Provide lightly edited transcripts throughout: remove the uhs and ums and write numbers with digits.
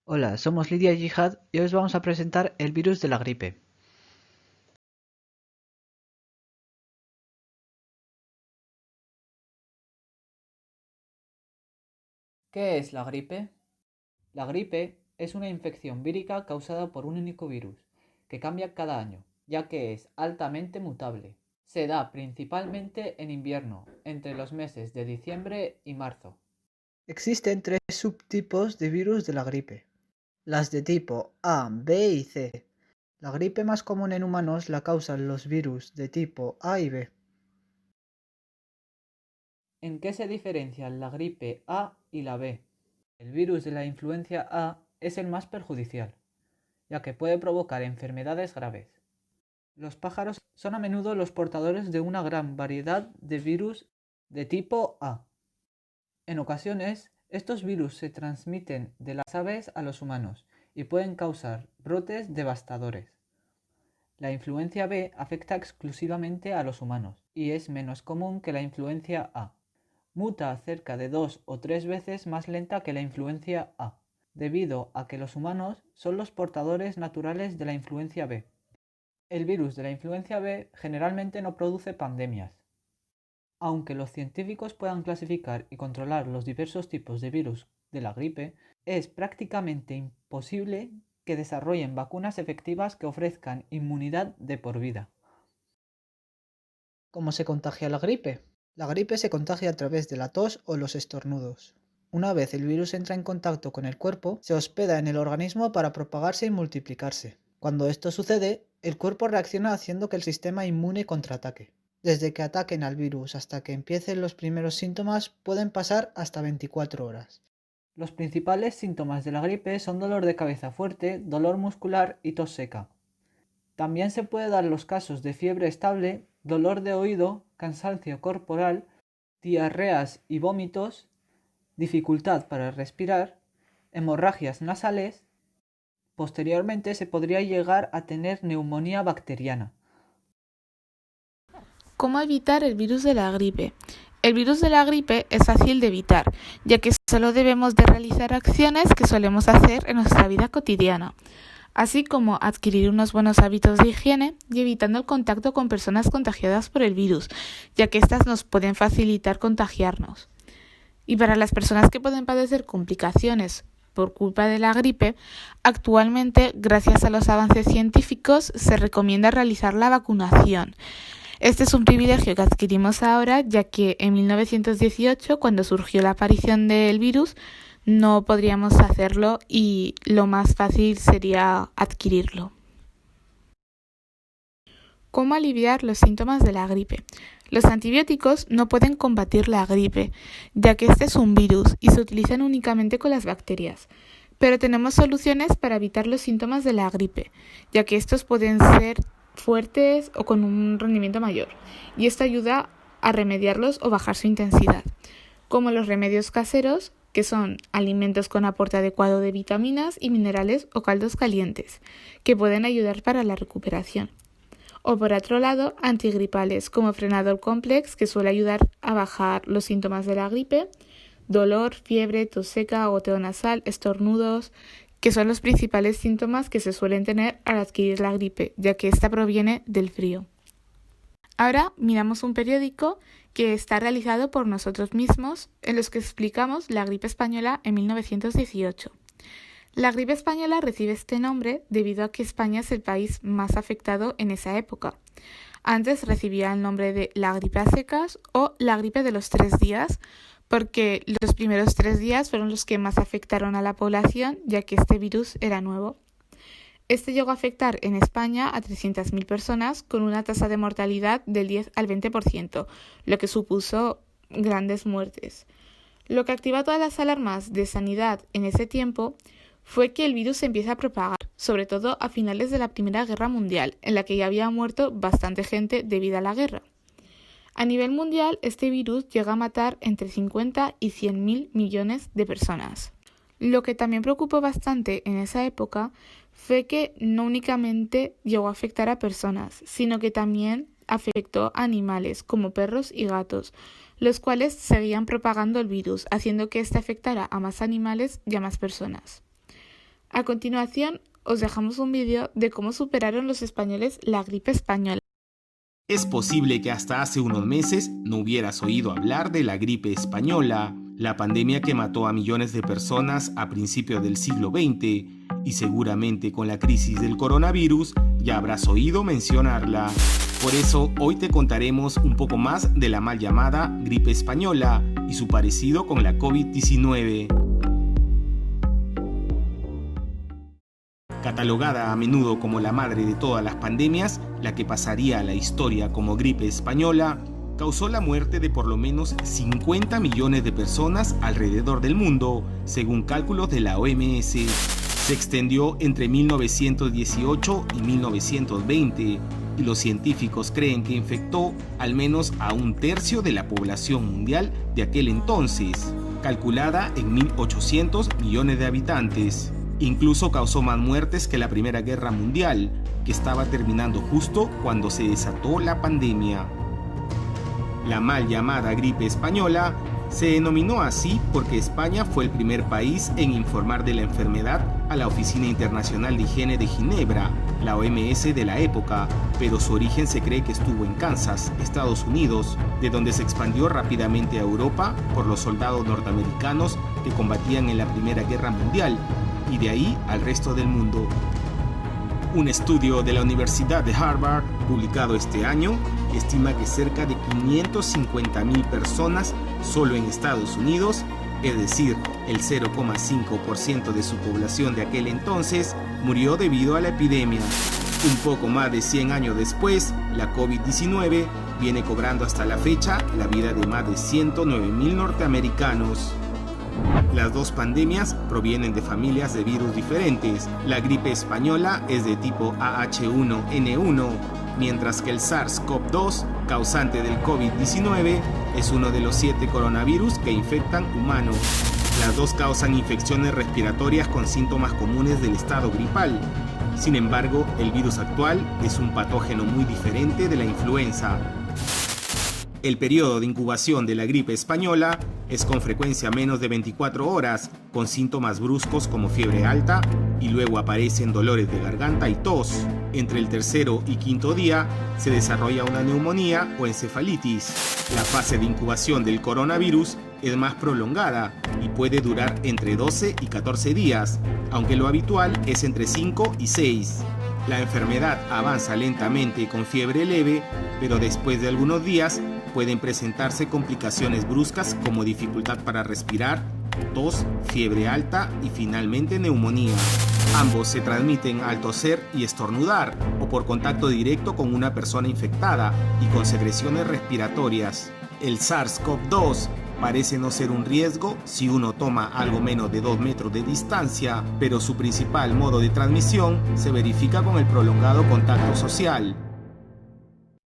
Hola, somos Lidia y Jihad y hoy os vamos a presentar el virus de la gripe. ¿Qué es la gripe? La gripe es una infección vírica causada por un único virus, que cambia cada año, ya que es altamente mutable. Se da principalmente en invierno, entre los meses de diciembre y marzo. Existen tres subtipos de virus de la gripe. Las de tipo A, B y C. La gripe más común en humanos la causan los virus de tipo A y B. ¿En qué se diferencian la gripe A y la B? El virus de la influencia A es el más perjudicial, ya que puede provocar enfermedades graves. Los pájaros son a menudo los portadores de una gran variedad de virus de tipo A. En ocasiones, estos virus se transmiten de las aves a los humanos y pueden causar brotes devastadores. La influencia B afecta exclusivamente a los humanos y es menos común que la influencia A. Muta cerca de 2 o 3 veces más lenta que la influencia A, debido a que los humanos son los portadores naturales de la influencia B. El virus de la influencia B generalmente no produce pandemias. Aunque los científicos puedan clasificar y controlar los diversos tipos de virus de la gripe, es prácticamente imposible que desarrollen vacunas efectivas que ofrezcan inmunidad de por vida. ¿Cómo se contagia la gripe? La gripe se contagia a través de la tos o los estornudos. Una vez el virus entra en contacto con el cuerpo, se hospeda en el organismo para propagarse y multiplicarse. Cuando esto sucede, el cuerpo reacciona haciendo que el sistema inmune contraataque. Desde que ataquen al virus hasta que empiecen los primeros síntomas pueden pasar hasta 24 horas. Los principales síntomas de la gripe son dolor de cabeza fuerte, dolor muscular y tos seca. También se puede dar los casos de fiebre estable, dolor de oído, cansancio corporal, diarreas y vómitos, dificultad para respirar, hemorragias nasales. Posteriormente se podría llegar a tener neumonía bacteriana. ¿Cómo evitar el virus de la gripe? El virus de la gripe es fácil de evitar, ya que solo debemos de realizar acciones que solemos hacer en nuestra vida cotidiana, así como adquirir unos buenos hábitos de higiene y evitando el contacto con personas contagiadas por el virus, ya que éstas nos pueden facilitar contagiarnos. Y para las personas que pueden padecer complicaciones por culpa de la gripe, actualmente, gracias a los avances científicos, se recomienda realizar la vacunación. Este es un privilegio que adquirimos ahora, ya que en 1918, cuando surgió la aparición del virus, no podríamos hacerlo y lo más fácil sería adquirirlo. ¿Cómo aliviar los síntomas de la gripe? Los antibióticos no pueden combatir la gripe, ya que este es un virus y se utilizan únicamente con las bacterias. Pero tenemos soluciones para evitar los síntomas de la gripe, ya que estos pueden ser fuertes o con un rendimiento mayor, y esto ayuda a remediarlos o bajar su intensidad, como los remedios caseros, que son alimentos con aporte adecuado de vitaminas y minerales o caldos calientes, que pueden ayudar para la recuperación. O por otro lado, antigripales, como Frenadol Complex, que suele ayudar a bajar los síntomas de la gripe, dolor, fiebre, tos seca, goteo nasal, estornudos, que son los principales síntomas que se suelen tener al adquirir la gripe, ya que esta proviene del frío. Ahora miramos un periódico que está realizado por nosotros mismos, en los que explicamos la gripe española en 1918. La gripe española recibe este nombre debido a que España es el país más afectado en esa época. Antes recibía el nombre de la gripe a secas o la gripe de los 3 días, porque los primeros 3 días fueron los que más afectaron a la población, ya que este virus era nuevo. Este llegó a afectar en España a 300.000 personas con una tasa de mortalidad del 10 al 20%, lo que supuso grandes muertes. Lo que activa todas las alarmas de sanidad en ese tiempo fue que el virus se empieza a propagar, sobre todo a finales de la Primera Guerra Mundial, en la que ya había muerto bastante gente debido a la guerra. A nivel mundial, este virus llega a matar entre 50 y 100.000 millones de personas. Lo que también preocupó bastante en esa época fue que no únicamente llegó a afectar a personas, sino que también afectó a animales como perros y gatos, los cuales seguían propagando el virus, haciendo que éste afectara a más animales y a más personas. A continuación, os dejamos un vídeo de cómo superaron los españoles la gripe española. Es posible que hasta hace unos meses no hubieras oído hablar de la gripe española, la pandemia que mató a millones de personas a principios del siglo XX, y seguramente con la crisis del coronavirus ya habrás oído mencionarla. Por eso hoy te contaremos un poco más de la mal llamada gripe española y su parecido con la COVID-19. Catalogada a menudo como la madre de todas las pandemias, la que pasaría a la historia como gripe española, causó la muerte de por lo menos 50 millones de personas alrededor del mundo, según cálculos de la OMS. Se extendió entre 1918 y 1920, y los científicos creen que infectó al menos a un tercio de la población mundial de aquel entonces, calculada en 1.800 millones de habitantes. Incluso causó más muertes que la Primera Guerra Mundial, que estaba terminando justo cuando se desató la pandemia. La mal llamada gripe española se denominó así porque España fue el primer país en informar de la enfermedad a la Oficina Internacional de Higiene de Ginebra, la OMS de la época, pero su origen se cree que estuvo en Kansas, Estados Unidos, de donde se expandió rápidamente a Europa por los soldados norteamericanos que combatían en la Primera Guerra Mundial, y de ahí al resto del mundo. Un estudio de la Universidad de Harvard, publicado este año, estima que cerca de 550.000 personas solo en Estados Unidos, es decir, el 0,5% de su población de aquel entonces, murió debido a la epidemia. Un poco más de 100 años después, la COVID-19 viene cobrando hasta la fecha la vida de más de 109.000 norteamericanos. Las dos pandemias provienen de familias de virus diferentes. La gripe española es de tipo AH1N1, mientras que el SARS-CoV-2, causante del COVID-19, es uno de los 7 coronavirus que infectan humanos. Las dos causan infecciones respiratorias con síntomas comunes del estado gripal. Sin embargo, el virus actual es un patógeno muy diferente de la influenza. El periodo de incubación de la gripe española es con frecuencia menos de 24 horas, con síntomas bruscos como fiebre alta, y luego aparecen dolores de garganta y tos. Entre el tercero y quinto día se desarrolla una neumonía o encefalitis. La fase de incubación del coronavirus es más prolongada y puede durar entre 12 y 14 días, aunque lo habitual es entre 5 y 6. La enfermedad avanza lentamente con fiebre leve, pero después de algunos días pueden presentarse complicaciones bruscas como dificultad para respirar, tos, fiebre alta y finalmente neumonía. Ambos se transmiten al toser y estornudar o por contacto directo con una persona infectada y con secreciones respiratorias. El SARS-CoV-2 parece no ser un riesgo si uno toma algo menos de 2 metros de distancia, pero su principal modo de transmisión se verifica con el prolongado contacto social.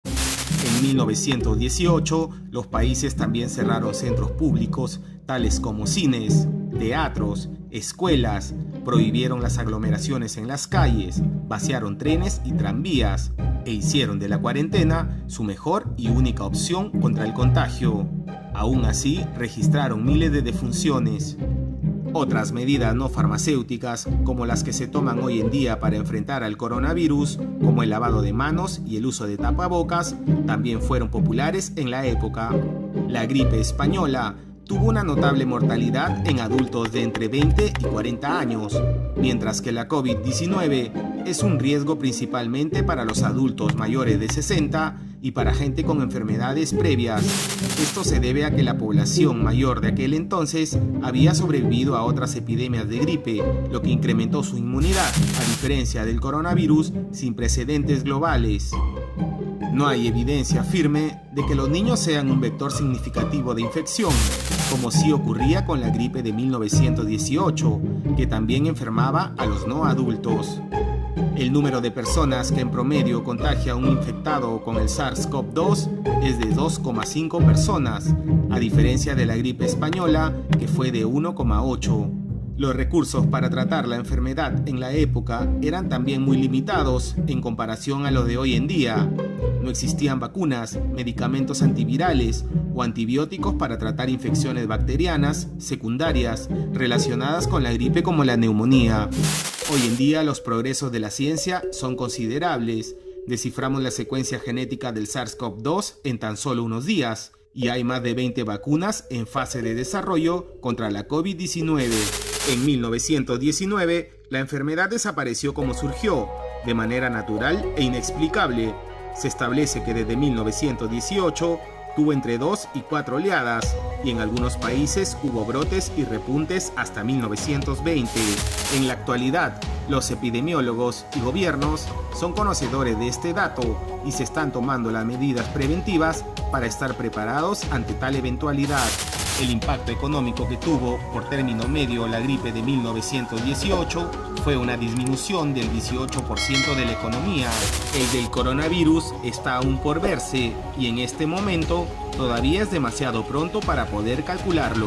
En 1918, los países también cerraron centros públicos, tales como cines, teatros, escuelas, prohibieron las aglomeraciones en las calles, vaciaron trenes y tranvías, e hicieron de la cuarentena su mejor y única opción contra el contagio. Aún así, registraron miles de defunciones. Otras medidas no farmacéuticas, como las que se toman hoy en día para enfrentar al coronavirus, como el lavado de manos y el uso de tapabocas, también fueron populares en la época. La gripe española tuvo una notable mortalidad en adultos de entre 20 y 40 años, mientras que la COVID-19 es un riesgo principalmente para los adultos mayores de 60 y para gente con enfermedades previas. Esto se debe a que la población mayor de aquel entonces había sobrevivido a otras epidemias de gripe, lo que incrementó su inmunidad, a diferencia del coronavirus sin precedentes globales. No hay evidencia firme de que los niños sean un vector significativo de infección, como sí ocurría con la gripe de 1918, que también enfermaba a los no adultos. El número de personas que en promedio contagia a un infectado con el SARS-CoV-2 es de 2,5 personas, a diferencia de la gripe española, que fue de 1,8. Los recursos para tratar la enfermedad en la época eran también muy limitados en comparación a los de hoy en día. No existían vacunas, medicamentos antivirales o antibióticos para tratar infecciones bacterianas secundarias relacionadas con la gripe como la neumonía. Hoy en día los progresos de la ciencia son considerables. Desciframos la secuencia genética del SARS-CoV-2 en tan solo unos días y hay más de 20 vacunas en fase de desarrollo contra la COVID-19. En 1919, la enfermedad desapareció como surgió, de manera natural e inexplicable. Se establece que desde 1918 tuvo entre 2 y 4 oleadas, y en algunos países hubo brotes y repuntes hasta 1920. En la actualidad, los epidemiólogos y gobiernos son conocedores de este dato y se están tomando las medidas preventivas para estar preparados ante tal eventualidad. El impacto económico que tuvo por término medio la gripe de 1918 fue una disminución del 18% de la economía. El del coronavirus está aún por verse y en este momento todavía es demasiado pronto para poder calcularlo.